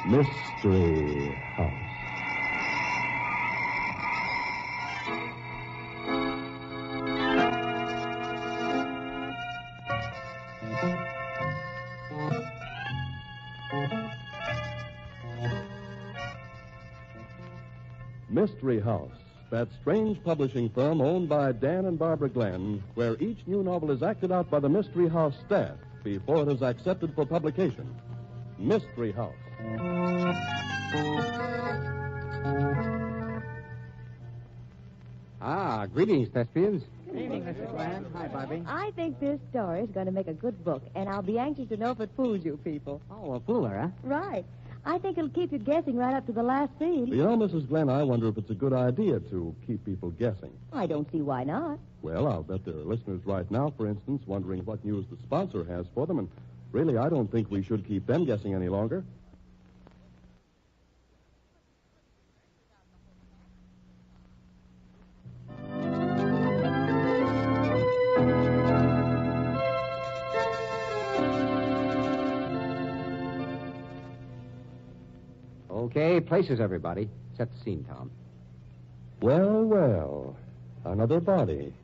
Mystery House. Mystery House, that strange publishing firm owned by Dan and Barbara Glenn, where each new novel is acted out by the Mystery House staff before it is accepted for publication. Mystery House. Greetings, thespians. Good evening, Mrs. Glenn. Hi, Barbie. I think this story is going to make a good book, and I'll be anxious to know if it fools you people. Oh, a fooler, huh? Right. I think it'll keep you guessing right up to the last scene. You know, Mrs. Glenn, I wonder if it's a good idea to keep people guessing. I don't see why not. Well, I'll bet there are listeners right now, for instance, wondering what news the sponsor has for them, and really, I don't think we should keep them guessing any longer. Okay, places, everybody. Set the scene, Tom. Well, another body.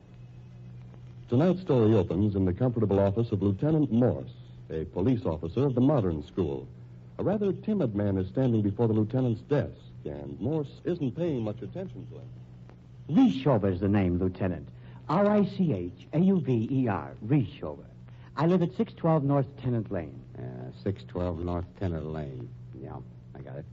Tonight's story opens in the comfortable office of Lieutenant Morse, a police officer of the modern school. A rather timid man is standing before the lieutenant's desk, and Morse isn't paying much attention to him. Richover's the name, Lieutenant. Richauver. Richover. I live at 612 North Tennant Lane. 612 North Tennant Lane. Yeah, I got it.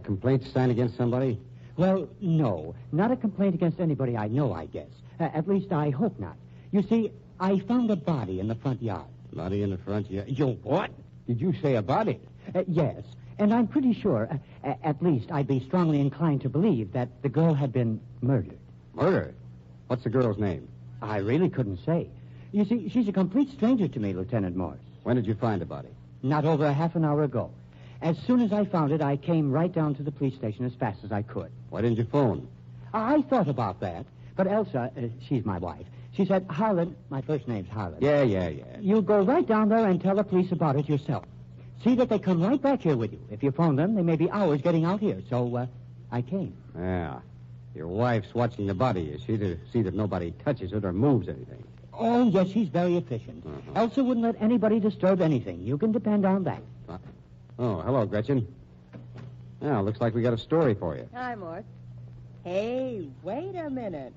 Complaint signed against somebody? Well, no. Not a complaint against anybody I know, I guess. At least I hope not. You see, I found a body in the front yard. Body in the front yard? You what? Did you say a body? Yes. And I'm pretty sure, at least I'd be strongly inclined to believe that the girl had been murdered. Murder? What's the girl's name? I really couldn't say. You see, she's a complete stranger to me, Lieutenant Morse. When did you find the body? Not over a half an hour ago. As soon as I found it, I came right down to the police station as fast as I could. Why didn't you phone? I thought about that, but Elsa, she's my wife, she said, Harlan, my first name's Harlan. Yeah. You go right down there and tell the police about it yourself. See that they come right back here with you. If you phone them, they may be hours getting out here, so I came. Yeah. Your wife's watching the body, is she, to see that nobody touches it or moves anything? Oh, yes, she's very efficient. Elsa wouldn't let anybody disturb anything. You can depend on that. Oh, hello, Gretchen. Now, looks like we got a story for you. Hi, Morse. Hey, wait a minute.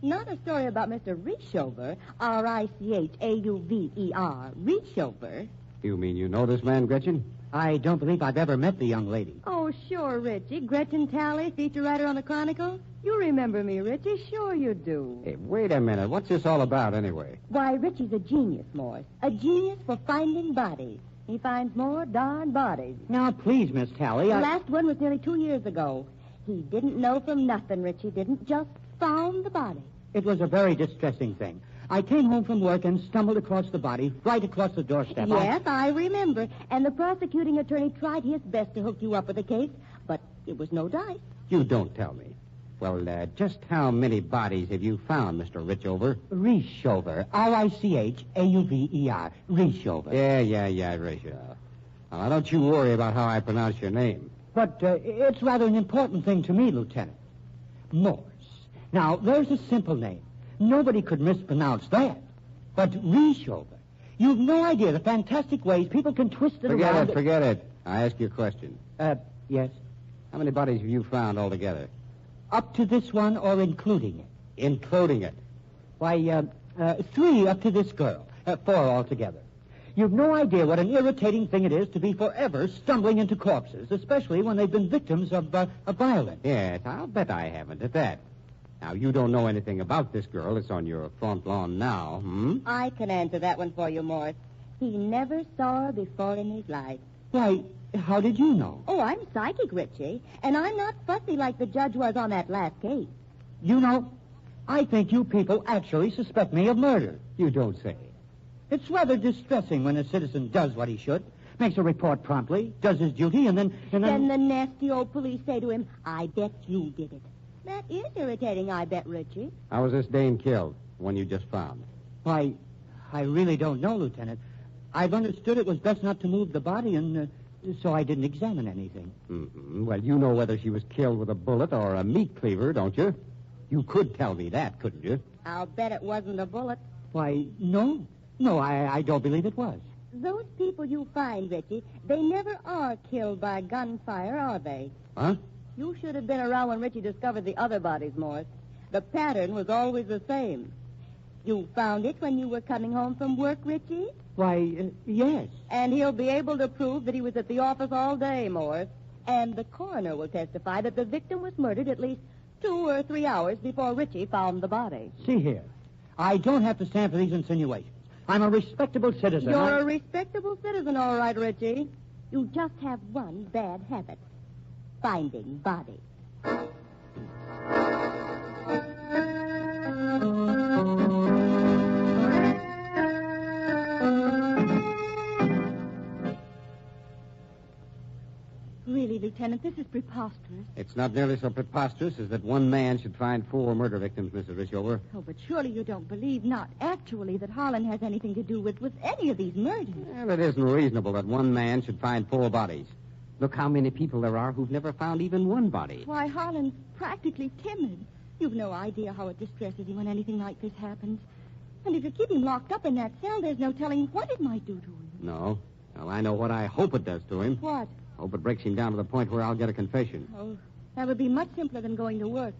Not a story about Mr. Richover, Richauver, Richover. You mean you know this man, Gretchen? I don't believe I've ever met the young lady. Oh, sure, Richie. Gretchen Talley, feature writer on the Chronicle. You remember me, Richie. Sure you do. Hey, wait a minute. What's this all about, anyway? Why, Richie's a genius, Morse. A genius for finding bodies. He finds more darn bodies. Now, please, Miss Talley, The last one was nearly 2 years ago. He didn't know from nothing, Richie. Didn't just found the body. It was a very distressing thing. I came home from work and stumbled across the body, right across the doorstep. Yes, I remember. And the prosecuting attorney tried his best to hook you up with the case, but it was no dice. You don't tell me. Well, just how many bodies have you found, Mr. Richover? Richover. Richauver. Richover. Yeah, Richover. Now, don't you worry about how I pronounce your name. But it's rather an important thing to me, Lieutenant. Morse. Now, there's a simple name. Nobody could mispronounce that. But Richover. You've no idea the fantastic ways people can twist it around. Forget it. I ask you a question. Yes? How many bodies have you found altogether? Up to this one or including it? Including it. Why, 3 up to this girl. 4 altogether. You've no idea what an irritating thing it is to be forever stumbling into corpses, especially when they've been victims of violence. Yes, I'll bet I haven't at that. Now, you don't know anything about this girl that's on your front lawn now, I can answer that one for you, Morse. He never saw her before in his life. Why, how did you know? Oh, I'm psychic, Richie, and I'm not fussy like the judge was on that last case. You know, I think you people actually suspect me of murder. You don't say. It's rather distressing when a citizen does what he should, makes a report promptly, does his duty, and then... Then the nasty old police say to him, I bet you did it. That is irritating, I bet, Richie. How was this dame killed, the one you just found? Why, I really don't know, Lieutenant. I've understood it was best not to move the body, and so I didn't examine anything. Mm-hmm. Well, you know whether she was killed with a bullet or a meat cleaver, don't you? You could tell me that, couldn't you? I'll bet it wasn't a bullet. Why, no. No, I don't believe it was. Those people you find, Richie, they never are killed by gunfire, are they? Huh? You should have been around when Richie discovered the other bodies, Morse. The pattern was always the same. You found it when you were coming home from work, Richie? Why, yes. And he'll be able to prove that he was at the office all day, Morse. And the coroner will testify that the victim was murdered at least 2 or 3 hours before Richie found the body. See here. I don't have to stand for these insinuations. I'm a respectable citizen. You're a respectable citizen, all right, Richie. You just have one bad habit. Finding bodies. Really, Lieutenant, this is preposterous. It's not nearly so preposterous as that one man should find 4 murder victims, Mrs. Rishover. Oh, but surely you don't believe, not actually, that Holland has anything to do with any of these murders. Well, it isn't reasonable that one man should find 4 bodies. Look how many people there are who've never found even one body. Why, Holland's practically timid. You've no idea how it distresses him when anything like this happens. And if you keep him locked up in that cell, there's no telling what it might do to him. No. Well, I know what I hope it does to him. What? Hope it breaks him down to the point where I'll get a confession. Oh, that would be much simpler than going to work.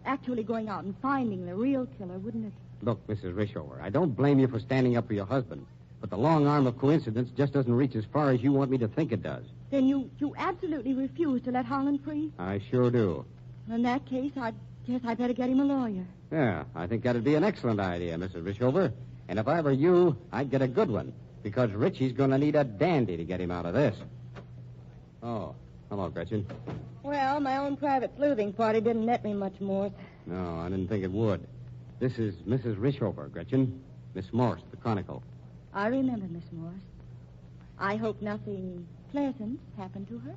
Actually going out and finding the real killer, wouldn't it? Look, Mrs. Rishover, I don't blame you for standing up for your husband. But the long arm of coincidence just doesn't reach as far as you want me to think it does. Then you absolutely refuse to let Holland free? I sure do. In that case, I guess I'd better get him a lawyer. Yeah, I think that'd be an excellent idea, Mrs. Rishover. And if I were you, I'd get a good one. Because Richie's going to need a dandy to get him out of this. Oh, hello, Gretchen. Well, my own private sleuthing party didn't net me much more. No, I didn't think it would. This is Mrs. Rishover, Gretchen. Miss Morse, the Chronicle. I remember, Miss Morse. I hope nothing pleasant happened to her.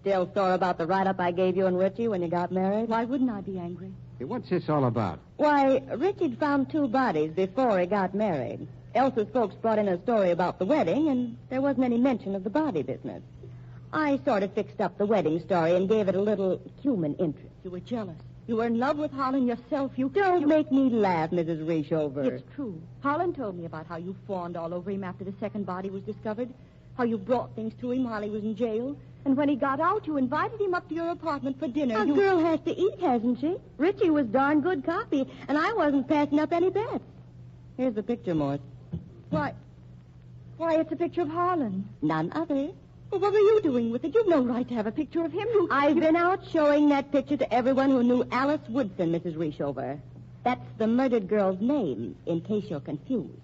Still sore about the write-up I gave you and Richie when you got married? Why wouldn't I be angry? Hey, what's this all about? Why, Richie'd found 2 bodies before he got married. Elsa's folks brought in a story about the wedding, and there wasn't any mention of the body business. I sort of fixed up the wedding story and gave it a little human interest. You were jealous. You were in love with Holland yourself. Don't make me laugh, Mrs. Rishover. It's true. Holland told me about how you fawned all over him after the second body was discovered, how you brought things to him while he was in jail, and when he got out, you invited him up to your apartment for dinner. A girl has to eat, hasn't she? Richie was darn good copy, and I wasn't passing up any bets. Here's the picture, Morse. Why, it's a picture of Holland. None other. Well, what are you doing with it? You've no right to have a picture of him. I've been out showing that picture to everyone who knew Alice Woodson, Mrs. Rishover. That's the murdered girl's name, in case you're confused.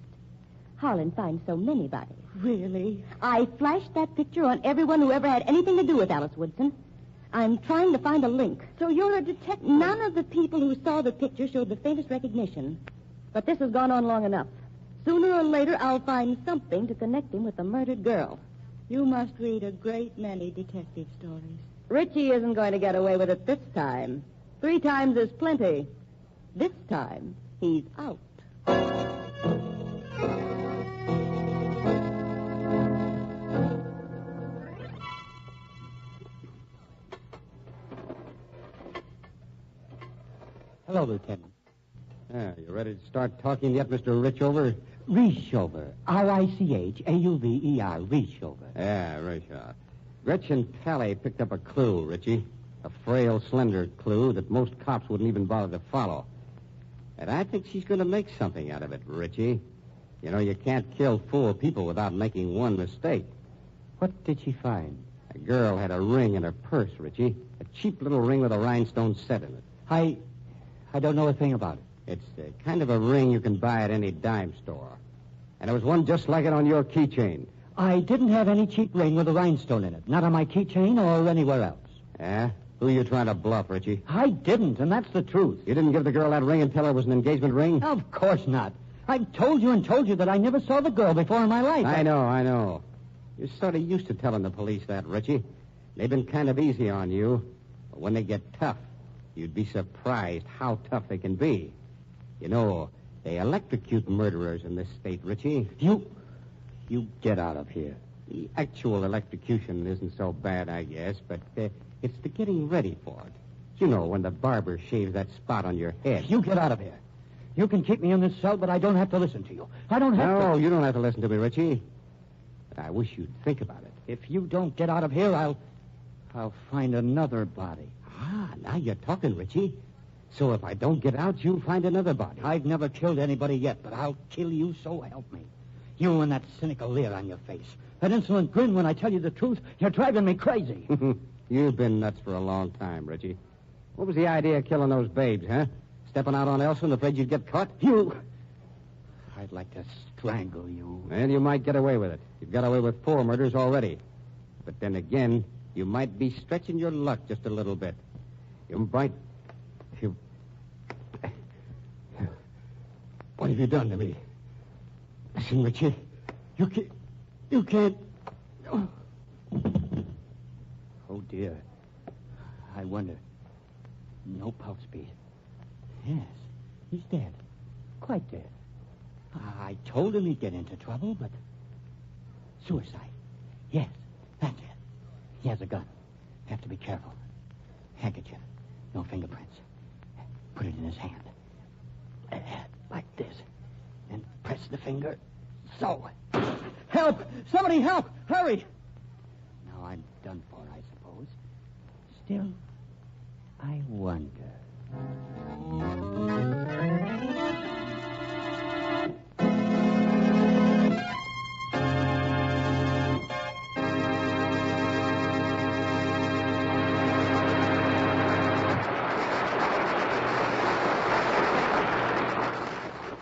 Holland finds so many bodies. Really? I flashed that picture on everyone who ever had anything to do with Alice Woodson. I'm trying to find a link. So you're a detective? None of the people who saw the picture showed the faintest recognition. But this has gone on long enough. Sooner or later, I'll find something to connect him with the murdered girl. You must read a great many detective stories. Richie isn't going to get away with it this time. 3 times is plenty. This time, he's out. Hello, Lieutenant. Yeah, you ready to start talking yet, Mr. Rishover? Rishover. Richauver. Rishover. Yeah, Rishover. Gretchen Talley picked up a clue, Richie. A frail, slender clue that most cops wouldn't even bother to follow. And I think she's going to make something out of it, Richie. You know, you can't kill 4 people without making one mistake. What did she find? A girl had a ring in her purse, Richie. A cheap little ring with a rhinestone set in it. I don't know a thing about it. It's the kind of a ring you can buy at any dime store. And there was one just like it on your keychain. I didn't have any cheap ring with a rhinestone in it. Not on my keychain or anywhere else. Yeah? Who are you trying to bluff, Richie? I didn't, and that's the truth. You didn't give the girl that ring and tell her it was an engagement ring? Of course not. I've told you that I never saw the girl before in my life. I know. You're sort of used to telling the police that, Richie. They've been kind of easy on you. But when they get tough, you'd be surprised how tough they can be. You know, they electrocute murderers in this state, Richie. You get out of here. The actual electrocution isn't so bad, I guess, but it's the getting ready for it. You know, when the barber shaves that spot on your head. You get out of here. You can keep me in this cell, but I don't have to listen to you. I don't have to. No, you don't have to listen to me, Richie. But I wish you'd think about it. If you don't get out of here, I'll find another body. Ah, now you're talking, Richie. So if I don't get out, you'll find another body. I've never killed anybody yet, but I'll kill you, so help me. You and that cynical leer on your face. That insolent grin when I tell you the truth. You're driving me crazy. You've been nuts for a long time, Richie. What was the idea of killing those babes, huh? Stepping out on Elsa and afraid you'd get caught? I'd like to strangle you. Well, you might get away with it. You've got away with 4 murders already. But then again, you might be stretching your luck just a little bit. You might... What have you done to me? Listen, Richie. You can't... Oh, dear. I wonder. No pulse beat. Yes, he's dead. Quite dead. I told him he'd get into trouble, but... Suicide. Yes, that's it. He has a gun. Have to be careful. Handkerchief. No fingerprints. Put it in his hand. Like this. And press the finger. So. Help! Somebody help! Hurry! Now I'm done for, I suppose. Still, I wonder.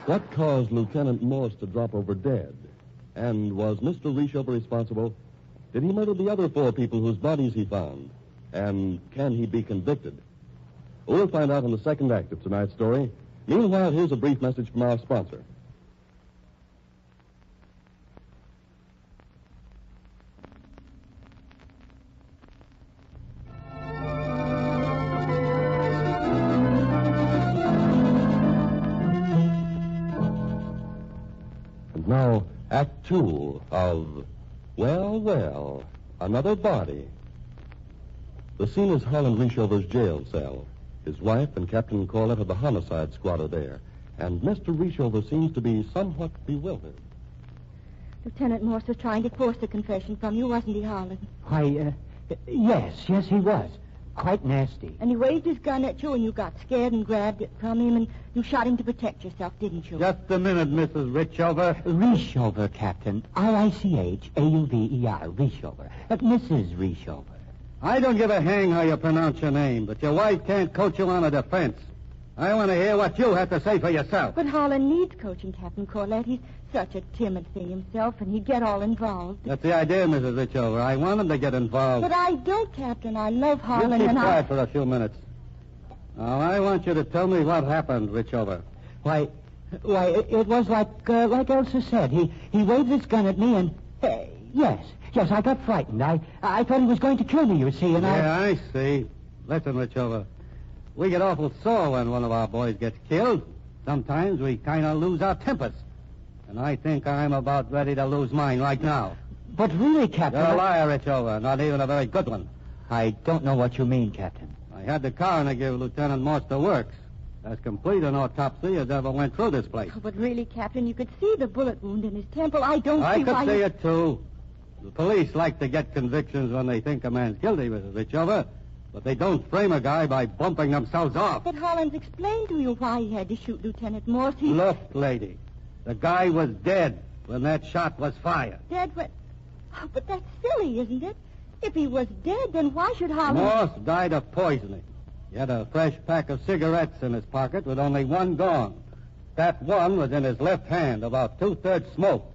What caused Lieutenant Morse to drop over dead? And was Mr. Reshover responsible? Did he murder the other 4 people whose bodies he found? And can he be convicted? We'll find out in the second act of tonight's story. Meanwhile, here's a brief message from our sponsor. And now, Act 2 of Well, Another Body. The scene is Harlan Reshover's jail cell. His wife and Captain Corlett of the homicide squad are there, and Mr. Reshover seems to be somewhat bewildered. Lieutenant Morse was trying to force a confession from you, wasn't he, Harlan? Why, yes, he was. Quite nasty. And he waved his gun at you, and you got scared and grabbed it from him, and you shot him to protect yourself, didn't you? Just a minute, Mrs. Richover. Reshover, Captain. Richauver. Reshover. Mrs. Reshover. I don't give a hang how you pronounce your name, but your wife can't coach you on a defense. I want to hear what you have to say for yourself. But Harlan needs coaching, Captain Corlett. He's such a timid thing himself, and he'd get all involved. That's the idea, Mrs. Richover. I want him to get involved. But I don't, Captain. I love Harlan, You keep and quiet for a few minutes. Now, I want you to tell me what happened, Richover. Why, it was like Elsa said. He waved his gun at me, and... Yes, I got frightened. I thought he was going to kill me, you see, and I see. Listen, Richover. We get awful sore when one of our boys gets killed. Sometimes we kind of lose our tempers. And I think I'm about ready to lose mine right now. But really, Captain... You're a liar, Richover. Not even a very good one. I don't know what you mean, Captain. I had the coroner give Lieutenant Morse the works. As complete an autopsy as ever went through this place. Oh, but really, Captain, you could see the bullet wound in his temple. I don't see why... I could see it, too. The police like to get convictions when they think a man's guilty, Mrs. Richover. But they don't frame a guy by bumping themselves off. But Holland's explained to you why he had to shoot Lieutenant Morse. Look, lady, the guy was dead when that shot was fired. Dead when... Oh, but that's silly, isn't it? If he was dead, then why should Holland... Morse died of poisoning. He had a fresh pack of cigarettes in his pocket with only one gone. That one was in his left hand, about 2/3 smoked.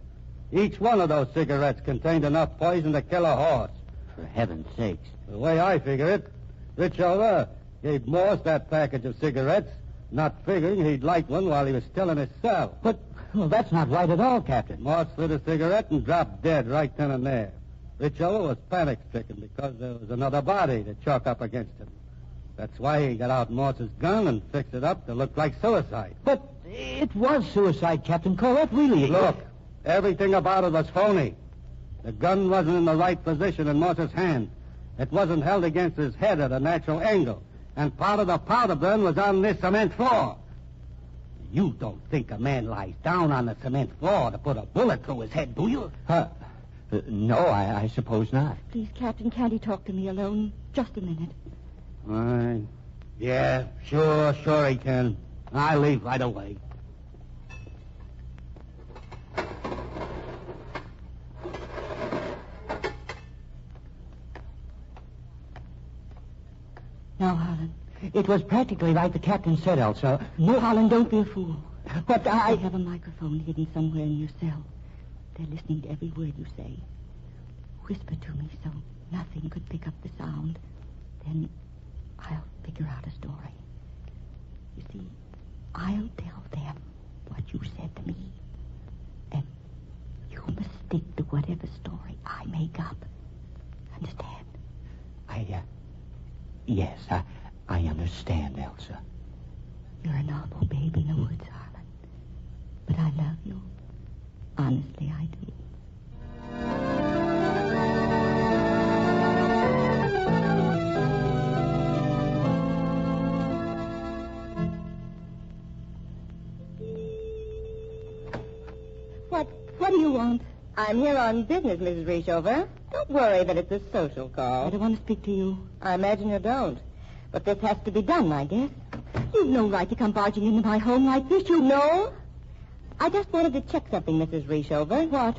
Each one of those cigarettes contained enough poison to kill a horse. For heaven's sakes. The way I figure it, Richover gave Morse that package of cigarettes, not figuring he'd light one while he was still in his cell. But, well, that's not right at all, Captain. Morse lit a cigarette and dropped dead right then and there. Richover was panic-stricken because there was another body to chalk up against him. That's why he got out Morse's gun and fixed it up to look like suicide. But it was suicide, Captain Corlett, really. Look, everything about it was phony. The gun wasn't in the right position in Morse's hand. It wasn't held against his head at a natural angle. And part of the powder burn was on this cement floor. You don't think a man lies down on the cement floor to put a bullet through his head, do you? No, I suppose not. Please, Captain, can't he talk to me alone? Just a minute. Yeah, sure he can. I'll leave right away. Now, Harlan, it was practically like the captain said, Elsa. No, Harlan, don't be a fool. But I have a microphone hidden somewhere in your cell. They're listening to every word you say. Whisper to me so nothing could pick up the sound. Then I'll figure out a story. You see, I'll tell them what you said to me. And you must stick to whatever story I make up. Understand? Yes, I understand, Elsa. You're an awful babe in the woods, Harlan. But I love you. Honestly, I do. What do you want? I'm here on business, Mrs. Reeshover. Don't worry that it's a social call. I don't want to speak to you. I imagine you don't. But this has to be done, I guess. You've no right to come barging into my home like this. You know? I just wanted to check something, Mrs. Reeshover. What?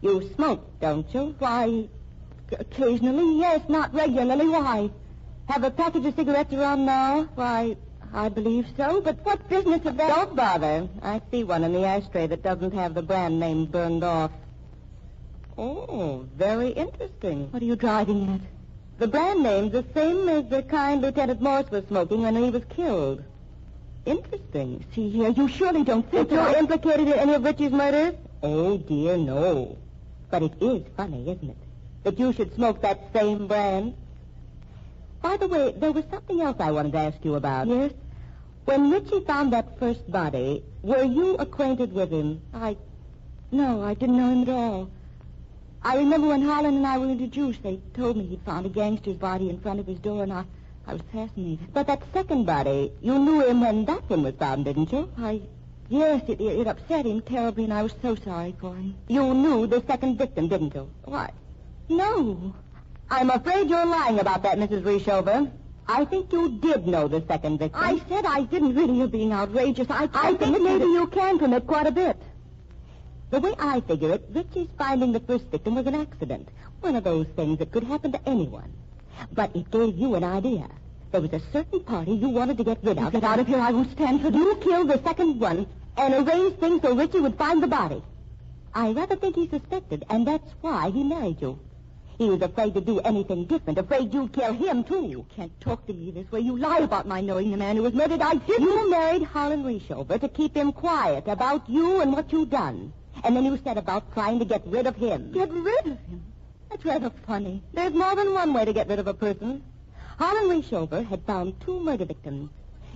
You smoke, don't you? Why, occasionally, yes, not regularly. Why? Have a package of cigarettes around now? Why, I believe so, but what business of that? Don't bother. I see one in the ashtray that doesn't have the brand name burned off. Oh, very interesting. What are you driving at? The brand name's the same as the kind Lieutenant Morse was smoking when he was killed. Interesting. See here, you surely don't think that you're implicated in any of Richie's murders? Oh, dear, no. But it is funny, isn't it? That you should smoke that same brand. By the way, there was something else I wanted to ask you about. Yes? When Richie found that first body, were you acquainted with him? No, I didn't know him at all. I remember when Harlan and I were introduced, they told me he'd found a gangster's body in front of his door, and I was fascinated. But that second body, you knew him when that one was found, didn't you? Yes, it upset him terribly, and I was so sorry for him. You knew the second victim, didn't you? What? No. I'm afraid you're lying about that, Mrs. Reeshover. I think you did know the second victim. I said I didn't really. You're being outrageous. I think maybe you can commit quite a bit. The way I figure it, Richie's finding the first victim was an accident. One of those things that could happen to anyone. But it gave you an idea. There was a certain party you wanted to get rid of. Get out of here. I won't stand for this. You killed the second one and arranged things so Richie would find the body. I rather think he suspected, and that's why he married you. He was afraid to do anything different, afraid you'd kill him, too. You can't talk to me this way. You lie about my knowing the man who was murdered. I didn't. You married Harlan Reeshover to keep him quiet about you and what you'd done. And then you set about trying to get rid of him. Get rid of him? That's rather funny. There's more than one way to get rid of a person. Harlan Reeshover had found 2 murder victims.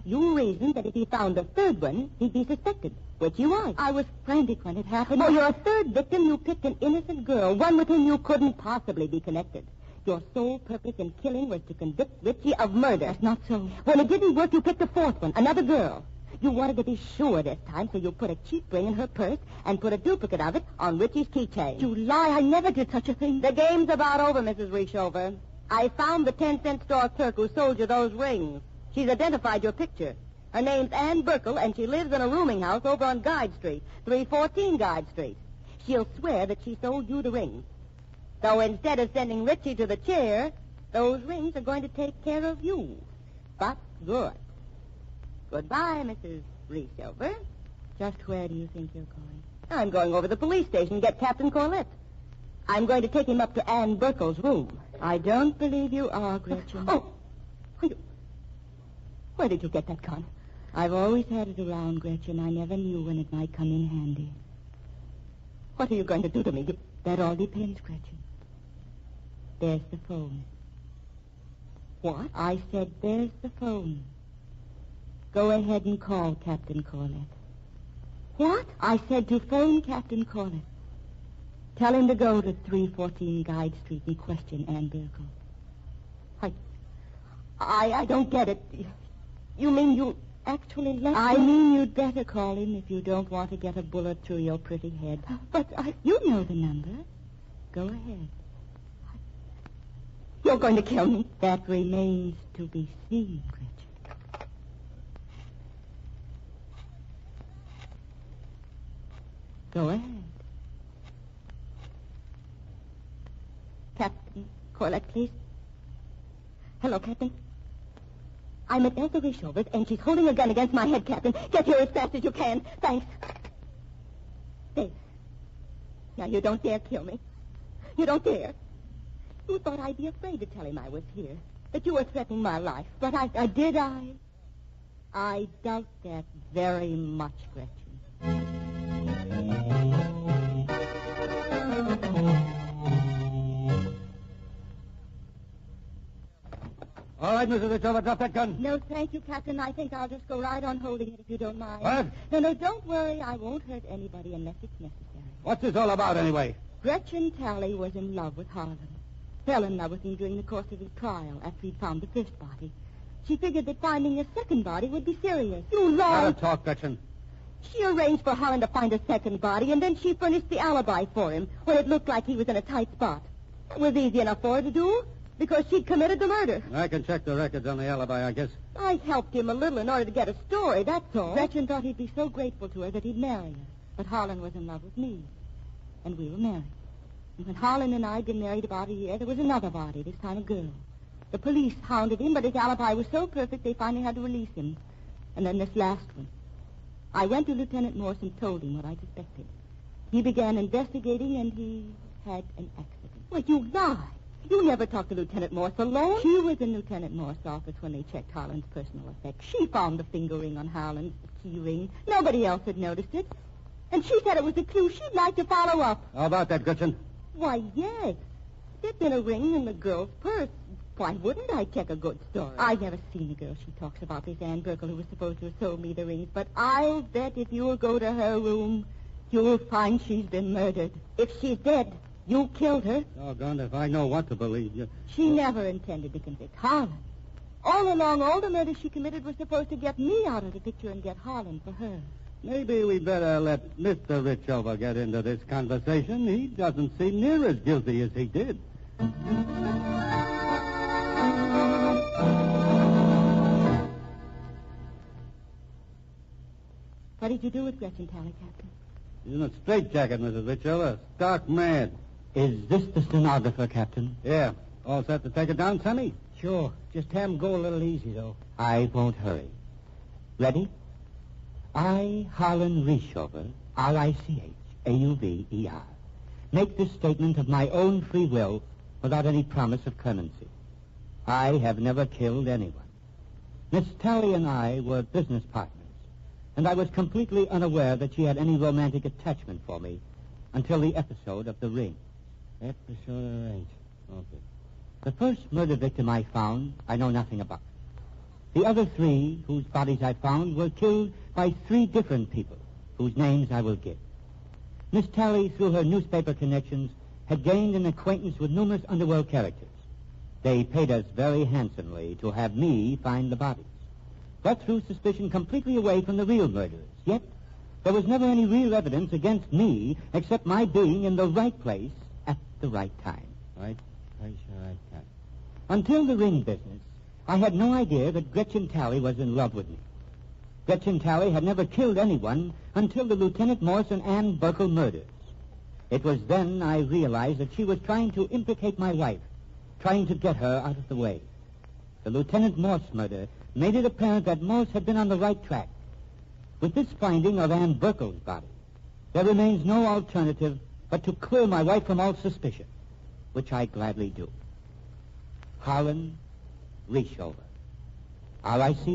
You reasoned that if he found a third one, he'd be suspected, which he was. I was frantic when it happened. For your third victim, you picked an innocent girl, one with whom you couldn't possibly be connected. Your sole purpose in killing was to convict Richie of murder. That's not so. When it didn't work, you picked a fourth one, another girl. You wanted to be sure this time, so you put a cheap ring in her purse and put a duplicate of it on Richie's keychain. You lie. I never did such a thing. The game's about over, Mrs. Reeshover. I found the 10-cent store clerk who sold you those rings. She's identified your picture. Her name's Ann Burkle, and she lives in a rooming house over on Guide Street, 314 Guide Street. She'll swear that she sold you the rings. So instead of sending Richie to the chair, those rings are going to take care of you. But good. Goodbye, Mrs. Reeshover. Just where do you think you're going? I'm going over to the police station to get Captain Corlett. I'm going to take him up to Ann Burkle's room. I don't believe you are, Gretchen. Oh! Where did you get that gun? I've always had it around, Gretchen. I never knew when it might come in handy. What are you going to do to me? That all depends, Gretchen. There's the phone. What? I said there's the phone. Go ahead and call Captain Corlett. What? I said to phone Captain Corlett. Tell him to go to 314 Guide Street and question Ann Burkle. I don't get it. You mean you actually left I him? mean you'd better call him if you don't want to get a bullet through your pretty head. But You know the number. Go ahead. you're going to kill me. That remains to be seen, Gretchen. Go ahead. Captain Corlett, please. Hello, Captain. I'm at Elsa Rishover's, and she's holding a gun against my head, Captain. Get here as fast as you can. Thanks. There. Now, you don't dare kill me. You don't dare. You thought I'd be afraid to tell him I was here, that you were threatening my life. But Did I? I doubt that very much, Gretchen. All right, Mrs. Richover, drop that gun. No, thank you, Captain. I think I'll just go right on holding it if you don't mind. What? No, don't worry. I won't hurt anybody unless it's necessary. What's this all about, anyway? Gretchen Talley was in love with Harlan. Fell in love with him during the course of his trial after he'd found the first body. She figured that finding a second body would be serious. You Let her lied. talk, Gretchen. She arranged for Harlan to find a second body, and then she furnished the alibi for him when it looked like he was in a tight spot. It was easy enough for her to do, because she'd committed the murder. I can check the records on the alibi, I guess. I helped him a little in order to get a story, that's all. Gretchen thought he'd be so grateful to her that he'd marry her. But Harlan was in love with me, and we were married. And when Harlan and I had been married about a year, there was another body, this time a girl. The police hounded him, but his alibi was so perfect they finally had to release him. And then this last one. I went to Lieutenant Morse and told him what I suspected. He began investigating, and he had an accident. Well, you lie. You never talked to Lieutenant Morse alone. She was in Lieutenant Morse's office when they checked Harlan's personal effects. She found the finger ring on Harlan's key ring. Nobody else had noticed it. And she said it was a clue she'd like to follow up. How about that, Gretchen? Why, yes. There'd been a ring in the girl's purse. Why wouldn't I check a good story? I've never seen the girl she talks about, this Ann Burkle, who was supposed to have sold me the rings, but I'll bet if you'll go to her room, you'll find she's been murdered. If she's dead, you killed her. Doggone if I know what to believe. she never intended to convict Harlan. All along, all the murders she committed were supposed to get me out of the picture and get Harlan for her. Maybe we better let Mr. Richover get into this conversation. He doesn't seem near as guilty as he did. What did you do with Gretchen Talley, Captain? He's in a straitjacket, Mrs. Richover. Stark mad. Is this the stenographer, Captain? Yeah. All set to take it down, Sammy? Sure. Just have him go a little easy, though. I won't hurry. Ready? I, Harlan Rishover, Richauver, make this statement of my own free will without any promise of clemency. I have never killed anyone. Miss Talley and I were business partners, and I was completely unaware that she had any romantic attachment for me until the episode of the ring. Episode of the ring. Okay. The first murder victim I found, I know nothing about. The other three whose bodies I found were killed by three different people, whose names I will give. Miss Talley, through her newspaper connections, had gained an acquaintance with numerous underworld characters. They paid us very handsomely to have me find the bodies. That threw suspicion completely away from the real murderers. Yet, there was never any real evidence against me except my being in the right place at the right time. Right place, right time. Until the ring business, I had no idea that Gretchen Talley was in love with me. Gretchen Talley had never killed anyone until the Lieutenant Morse and Ann Burkle murders. It was then I realized that she was trying to implicate my wife, trying to get her out of the way. The Lieutenant Morse murder made it apparent that Morse had been on the right track. With this finding of Ann Burkle's body, there remains no alternative but to clear my wife from all suspicion, which I gladly do. Harlan Rishover, Richauver.